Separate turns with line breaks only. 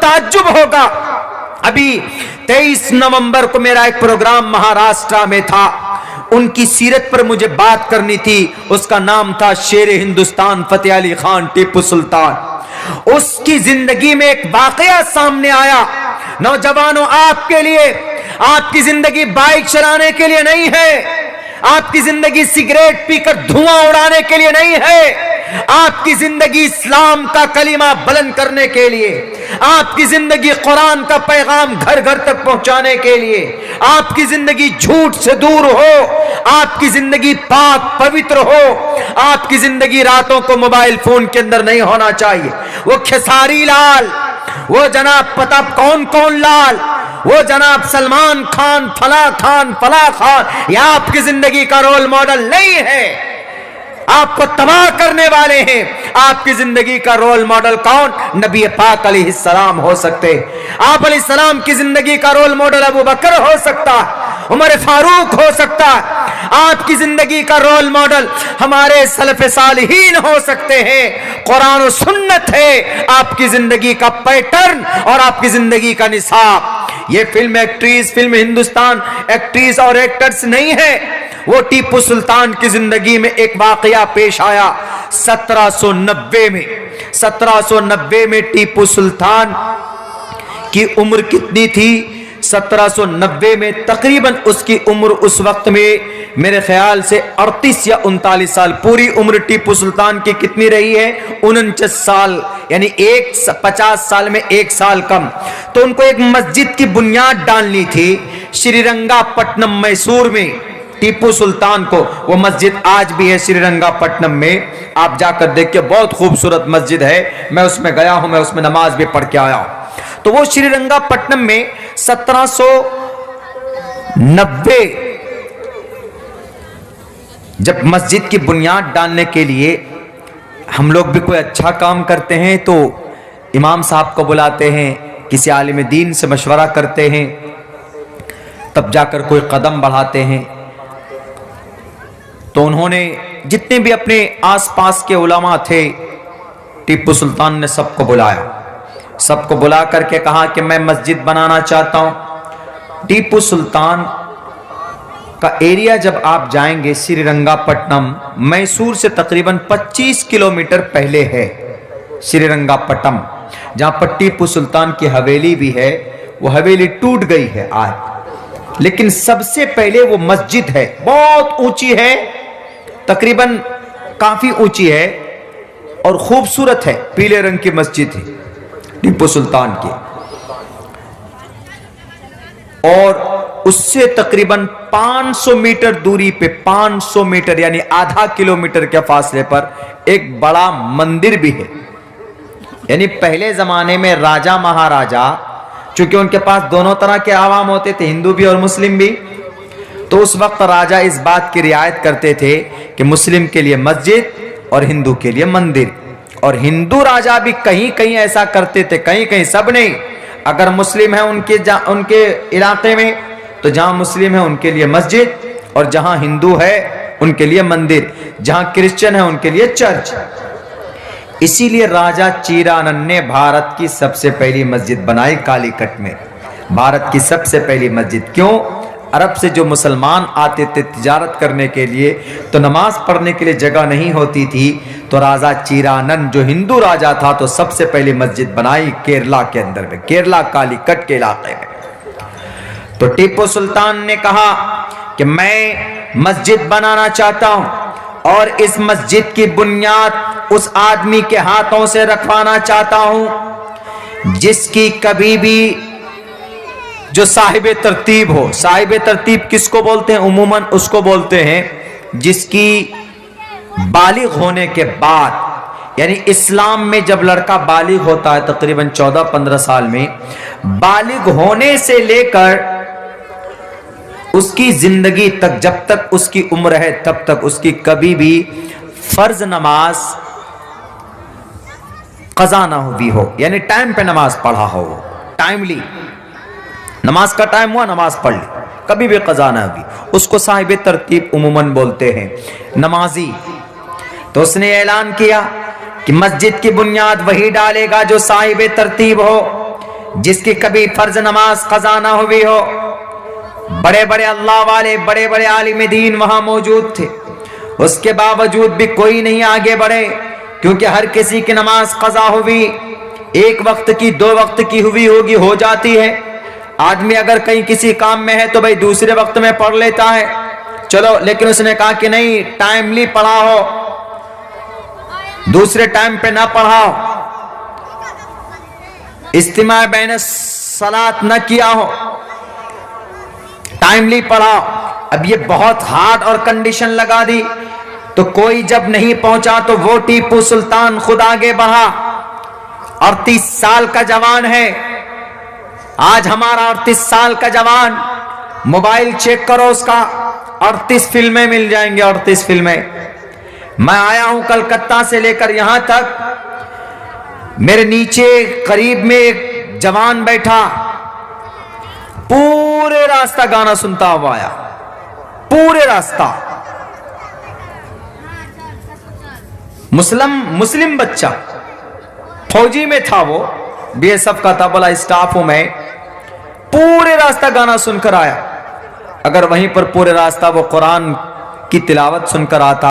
ताज्जुब होगा। अभी 23 नवंबर को मेरा एक प्रोग्राम महाराष्ट्र में था, उनकी सीरत पर मुझे बात करनी थी। उसका नाम था शेर हिंदुस्तान फतेह अली खान टीपू सुल्तान। उसकी जिंदगी में एक वाकया सामने आया। नौजवानों, आपके लिए, आपकी जिंदगी बाइक चलाने के लिए नहीं है, आपकी जिंदगी सिगरेट पीकर धुआं उड़ाने के लिए नहीं है, आपकी जिंदगी इस्लाम का कलीमा बुलंद करने के लिए, आपकी जिंदगी कुरान का पैगाम घर घर तक पहुंचाने के लिए, आपकी जिंदगी झूठ से दूर हो, आपकी जिंदगी पाक पवित्र हो, आपकी जिंदगी रातों को मोबाइल फोन के अंदर नहीं होना चाहिए। वो खेसारी लाल, वो जनाब पता कौन कौन लाल, वो जनाब सलमान खान, फला खान, यह आपकी जिंदगी का रोल मॉडल नहीं है। आपको तबाह करने वाले हैं। आपकी जिंदगी का रोल मॉडल कौन? नबी पाक अलैहिस्सलाम हो सकते। आप अलैहिस्सलाम की जिंदगी का रोल मॉडल अबू बकर हो सकता है, उमर फारूक हो सकता है। आपकी जिंदगी का रोल मॉडल हमारे सलफ़े सालिहीन हो सकते हैं। कुरान और सुन्नत है आपकी जिंदगी का पैटर्न और आपकी जिंदगी का निसाब। ये film actress, film Hindustan actress और एक्टर्स नहीं है। वो टीपू सुल्तान की जिंदगी में एक वाकया पेश आया 1790 में। 1790 में टीपू सुल्तान की उम्र कितनी थी? 1790 में तकरीबन उसकी उम्र उस वक्त में मेरे ख्याल से 38 या 39 साल। पूरी उम्र टीपू सुल्तान की कितनी रही है? 49 साल, यानी 50 साल में 1 साल कम। तो उनको एक मस्जिद की बुनियाद डालनी थी श्रीरंगापट्टनम मैसूर में। टीपू सुल्तान को, वो मस्जिद आज भी है श्रीरंगापट्टनम में, आप जाकर देखिए, बहुत खूबसूरत मस्जिद है। मैं उसमें गया हूं, मैं उसमें नमाज भी पढ़ के आया हूं। तो वो श्रीरंगापट्टनम में 1790 जब मस्जिद की बुनियाद डालने के लिए हम लोग भी कोई अच्छा काम करते हैं तो इमाम साहब को बुलाते हैं, किसी आलिम दीन से मशवरा करते हैं, तब जाकर कोई कदम बढ़ाते हैं। तो उन्होंने जितने भी अपने आसपास के उलमा थे, टीपू सुल्तान ने सबको बुलाया। सबको बुला करके कहा कि मैं मस्जिद बनाना चाहता हूं। टीपू सुल्तान का एरिया जब आप जाएंगे श्रीरंगापट्टनम मैसूर से तकरीबन 25 किलोमीटर पहले है श्रीरंगापट्टनम, जहां पर टीपू सुल्तान की हवेली भी है। वो हवेली टूट गई है आज, लेकिन सबसे पहले वो मस्जिद है, बहुत ऊंची है, तकरीबन काफी ऊंची है और खूबसूरत है। पीले रंग की मस्जिद है टीपू सुल्तान की, और उससे तकरीबन 500 मीटर दूरी पे, 500 मीटर यानी आधा किलोमीटर के फासले पर एक बड़ा मंदिर भी है। यानी पहले जमाने में राजा महाराजा, चूंकि उनके पास दोनों तरह के आवाम होते थे, हिंदू भी और मुस्लिम भी, तो उस वक्त राजा इस बात की रियायत करते थे कि मुस्लिम के लिए मस्जिद और हिंदू के लिए मंदिर। और हिंदू राजा भी कहीं कहीं ऐसा करते थे, कहीं कहीं, सब नहीं। अगर मुस्लिम है उनके इलाके में तो जहां मुस्लिम है उनके लिए मस्जिद, और जहां हिंदू है उनके लिए मंदिर, जहां क्रिश्चियन है उनके लिए चर्च। इसीलिए राजा चीरानंद ने भारत की सबसे पहली मस्जिद बनाई कालीकट में, भारत की सबसे पहली मस्जिद। क्यों? अरब से जो मुसलमान आते थे तिजारत करने के लिए, तो नमाज पढ़ने के लिए जगह नहीं होती थी, तो राजा चीरानंद जो हिंदू राजा था तो सबसे पहली मस्जिद बनाई केरला के अंदर में, केरला कालीकट के इलाके में। तो टीपू सुल्तान ने कहा कि मैं मस्जिद बनाना चाहता हूं और इस मस्जिद की बुनियाद उस आदमी के हाथों से रखवाना चाहता हूं जिसकी कभी भी, जो साहिबे तरतीब हो। साहिबे तरतीब किसको बोलते हैं? उमूमन उसको बोलते हैं जिसकी बालिग होने के बाद, यानी इस्लाम में जब लड़का बालिग होता है तकरीबन 14-15 साल में, बालिग होने से लेकर उसकी जिंदगी तक, जब तक उसकी उम्र है तब तक उसकी कभी भी फर्ज नमाज कज़ा ना हुई हो, यानी टाइम पे नमाज पढ़ा हो, टाइमली नमाज का टाइम हुआ नमाज पढ़ ली, कभी भी कज़ा ना हुई, उसको साहिब तरतीब उमूमन बोलते हैं, नमाजी। तो उसने ऐलान किया कि मस्जिद की बुनियाद वही डालेगा जो साहिब तरतीब हो, जिसकी कभी फर्ज नमाज कज़ा ना हुई हो। बड़े बड़े अल्लाह वाले, बड़े बड़े आलिम दीन वहां मौजूद थे, उसके बावजूद भी कोई नहीं आगे बढ़े, क्योंकि हर किसी की नमाज कज़ा हुई, एक वक्त की, 2 वक्त की हुई होगी, हो जाती है। आदमी अगर कहीं किसी काम में है तो भाई दूसरे वक्त में पढ़ लेता है, चलो। लेकिन उसने कहा कि नहीं, टाइमली पढ़ा हो, दूसरे टाइम पे ना पढ़ाओ, इस्तिमा बैन सलात न किया हो, टाइमली पढ़ाओ। अब ये बहुत हार्ड और कंडीशन लगा दी, तो कोई जब नहीं पहुंचा तो वो टीपू सुल्तान खुद आगे बढ़ा। 38 साल का जवान है आज हमारा, 38 साल का जवान। मोबाइल चेक करो उसका, 38 फिल्में मिल जाएंगे, 38 फिल्में। मैं आया हूं कलकत्ता से लेकर यहां तक, मेरे नीचे करीब में एक जवान बैठा, पूरे रास्ता गाना सुनता हुआ आया, पूरे रास्ता। मुस्लिम बच्चा, फौजी में था वो, बीएसएफ का था, बोला स्टाफ हूं मैं। पूरे रास्ता गाना सुनकर आया। अगर वहीं पर पूरे रास्ता वो कुरान की तिलावत सुनकर आता